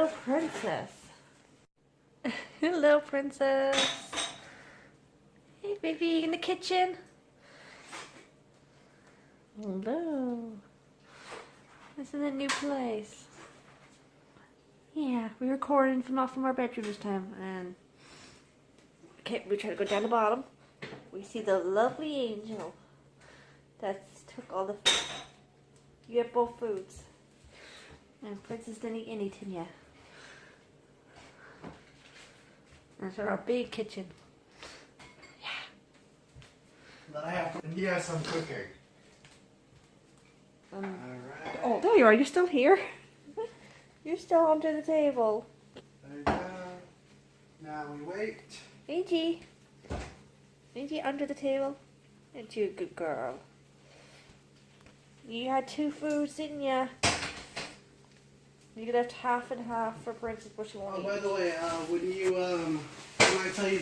Hello, princess. Hello, princess. Hey, baby, in the kitchen. Hello. This is a new place. Yeah, we recorded from our bedroom this time, and okay, we try to go down the bottom. We see the lovely angel that took all the food. You have both foods, and Princess didn't eat anything yet. That's our big kitchen. Yeah. That I have to. Yes, I'm cooking. All right. Oh, there you are. You're still here. You're still under the table. There you go. Now we wait. Angie. Angie, under the table. Aren't you a good girl? You had 2 foods, didn't you? You could have half and half for Princess, but she won't Oh, eat. by the way, when I tell you